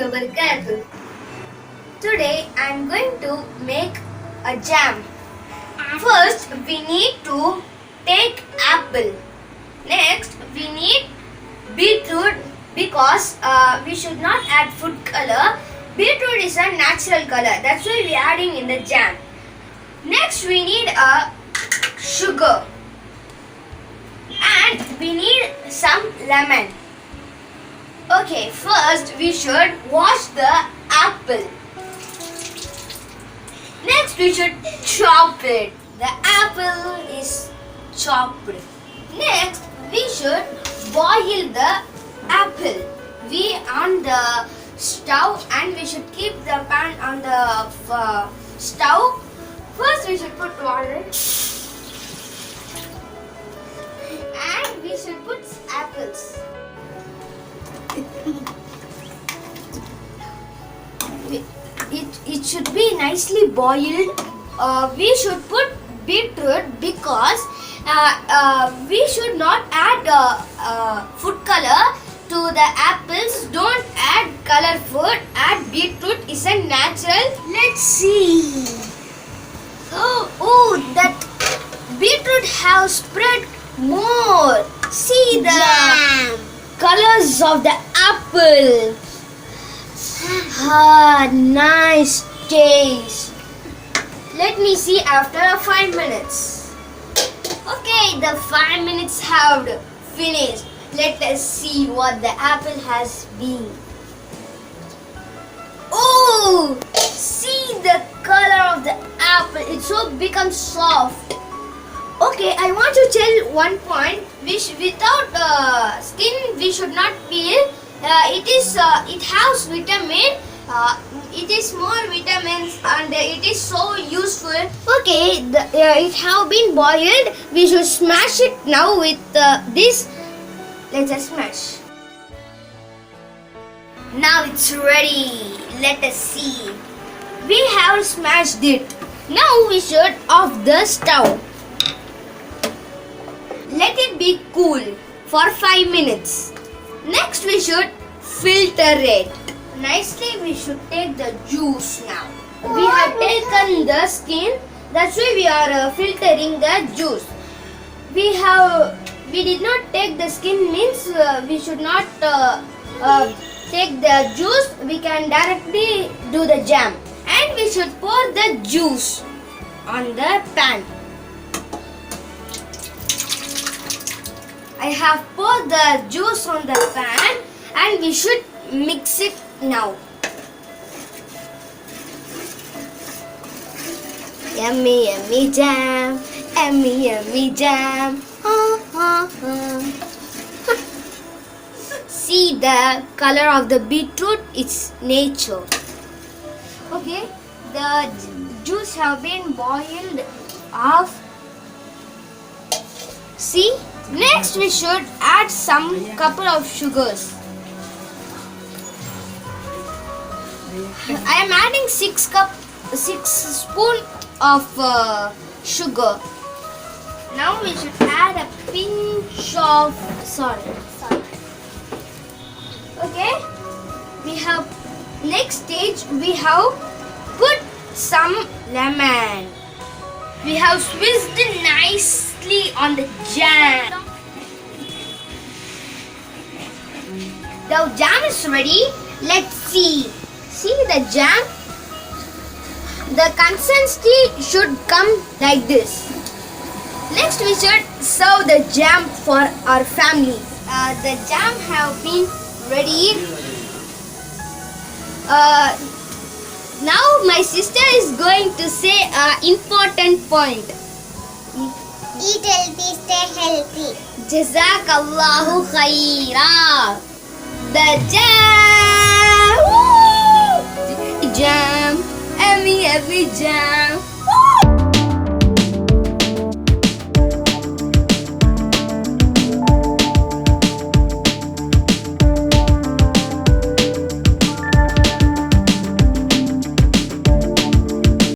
wabarakatuh. Today I am going to make a jam. First we need to take apple. Next we need beetroot because we should not add food color. Beetroot is a natural color. That's why we are adding in the jam. Next we need a sugar. And we need some lemon. Okay, first we should wash the apple. Next we should chop it. The apple is chopped. Next we should boil the apple. We on the stove and we should keep the pan on the stove. First we should put water. And we should put apples. It should be nicely boiled. We should put beetroot because we should not add food color to the apples. Don't add color food. Add beetroot is a natural. Let's see. Oh, that beetroot have spread more. See the Jam. colors of the apple. Nice taste. Let me see after 5 minutes. Okay, the 5 minutes have finished. Let us see what the apple has been. Oh, see the color of the apple. It so becomes soft. Okay, I want to tell one point. Without skin, we should not peel. It has vitamin. It is more vitamins and it is so useful. Okay, it have been boiled. We should smash it now with this. Let's just smash. Now it's ready. Let us see. We have smashed it. Now we should off the stove. Let it be cool for 5 minutes. Next we should filter it. Nicely we should take the juice now. We have taken the skin. That's why we are filtering the juice. We did not take the skin means we should not take the juice. We can directly do the jam. And we should pour the juice on the pan. I have poured the juice on the pan and we should mix it now. Yummy, yummy jam. Yummy, yummy jam. See the color of the beetroot, it's nature. Okay, the juice have been boiled off. See? Next we should add some couple of sugars. I am adding 6 spoon of sugar. Now we should add a pinch of salt. Okay? We have next stage we have put some lemon. We have squeezed it nicely on the jam. The jam is ready. Let's see. See the jam? The consistency should come like this. Next we should serve the jam for our family. The jam have been ready. Now my sister is going to say an important point. Eat healthy, stay healthy. Jazakallahu khaira. The jam. Woo! Jam. Every jam.